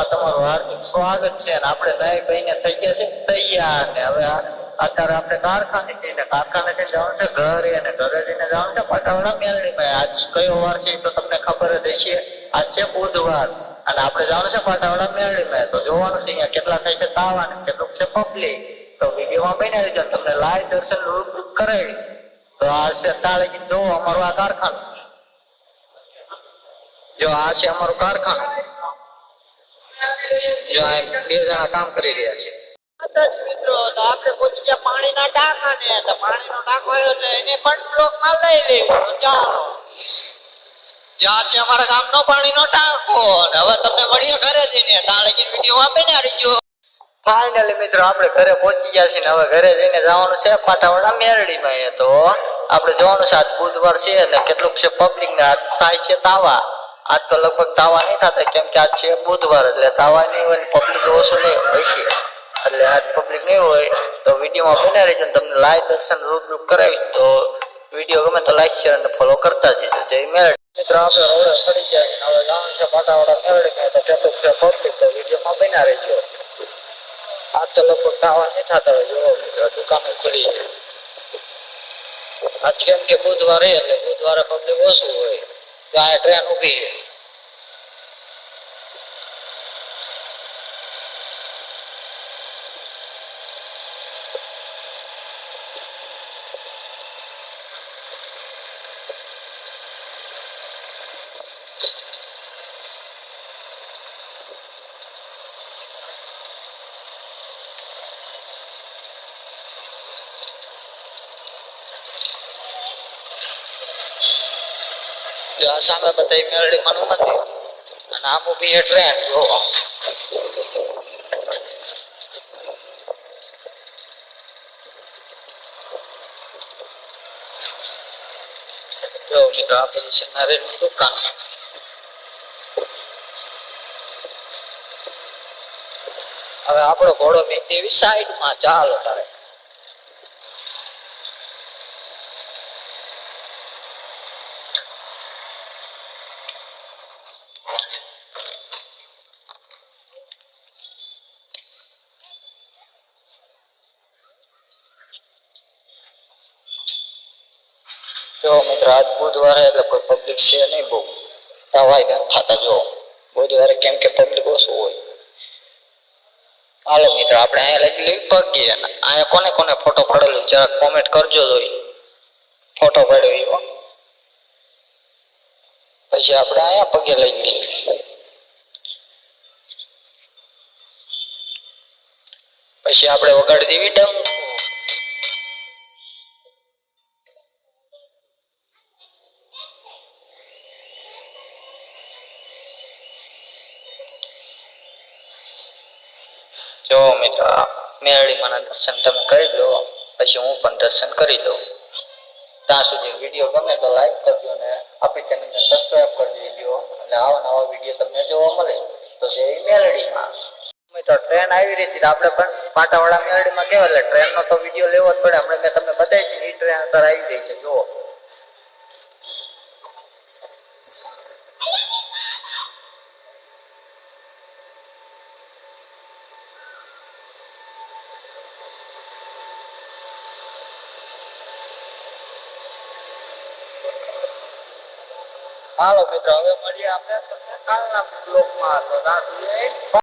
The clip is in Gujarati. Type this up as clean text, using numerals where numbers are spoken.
બ્લોગમાં તમારું હાર્દિક સ્વાગત છે અને આપણે નાઈ બહીને થઈ ગયા છે તૈયાર ને હવે અત્યારે આપણે કારખાને છીએ ને કારખાને થી જવાનું છે ઘરે અને ઘરે જઈને જવાનું છે પાટાવાળા મેલડીમાં આજ કયો વાર છે તો તમને ખબર જ હશે આજ છે બુધવાર અને આપણે જવાનું છે પાટાવાળા મેલડીમાં તો જોવાનું છે અહીંયા કેટલા થાય છે તાવા ને કેટલું છે પબ્લિક તો વિડીયોમાં બનાવી દો તમને લાઈવ દર્શન રૂબરૂ કરાવી તો આ છે તાળે જોવો અમારું આ કારખાનું જો આ છે અમારું કારખાનું જો આ બે જણા કામ કરી રહ્યા છે મિત્રો તો આપણે પહોંચી ગયા પાણીના ટાંકાને તો પાણીનો ટાંકો આવ્યો એટલે એને પણ બ્લોકમાં લઈ લેવું તો ચાલો જ્યાં છે અમારા ગામનો પાણીનો ટાંકો હવે તમને મળીએ ઘરે જઈને તાળે કે વિડીયોમાં બનાવી ગયો ફાઇનલી મિત્રો આપણે ઘરે પહોંચી ગયા છીએ ને હવે ઘરે જઈને જવાનું છે પાટાવાળા મેલડીમાં તો આપણે જોવાનું છે આજ બુધવાર છે અને કેટલુંક છે પબ્લિક ને આજ થાય છે તાવા આજ તો લગભગ તાવા નહીં થતા કેમ કે આજ છે બુધવાર એટલે તાવા નહીં હોય પબ્લિક ઓછું નહીં હશે એટલે આજ પબ્લિક નહીં હોય તો વિડીયોમાં બને રહેજો તમને લાઈવ દર્શન રૂબરૂ કરાવી તો વિડીયો ગમે તો લાઈક શેર અને ફોલો કરતા જજો જય મેલડી મિત્રો આપણે રોડે ચડી ગયા છે હવે જવાનું છે પાટાવાળા મેલડીમાં તો કેટલુંક છે પબ્લિક તો વિડીયોમાં બન્યા રહેજો આજ તો લગભગ તાવા નહીં થતા હોય જોવો મિત્રો દુકાને ખુલી આજ કેમ કે બુધવારે એટલે બુધવારે પબ્લિક ઓછું હોય ત્યાં ટ્રેન ઊભી છે આ સામે બતાવી મેલડી માનું મંદિર અને આમ ઊભી છે ટ્રેન જો મિત્રો આ બધું છે નરેન્દ્રની દુકાન હવે આપણો ઘોડો મેકતી એવી સાઈડમાં ચાલો તારે જો મિત્ર આજ બુધવારે એટલે કોઈ પબ્લિક છે નહીં બહુ તાવાય બંધ થતા જો બુધવારે કેમ કે પબ્લિક ઓછું હોય હાલો મિત્ર આપણે અહીંયા લઈ લેવી પગી અહીંયા કોને કોને ફોટો પડેલો જરાક કોમેન્ટ કરજો જોઈ ફોટો પડ્યો એવો પછી આપણે અહીંયા પગે લઈ લઈએ પછી આપણે વગાડી દેવી ડંકો જો મિત્ર મેલડીમાંના દર્શન તમે કરી લો પછી હું પણ દર્શન કરી લઉં ત્યાં સુધી વિડીયો ગમે તો લાઈક કરજો ને આપણી ચેનલને સબસ્ક્રાઈબ કરી દેજો અને આવા નવા વિડીયો તમને જોવા મળે તો જય મેલડીમાં મિત્રો ટ્રેન આવી રહી હતી આપણે પણ પાટાવાળા મેલડીમાં કેવા એટલે ટ્રેનનો તો વિડીયો લેવો જ પડે હમણાં મેં તમને બતાવી દીધી એ ટ્રેન અત્યારે આવી રહી છે જુઓ હાલો મિત્રો હવે મળીએ આપણે કાલના બ્લોગમાં તો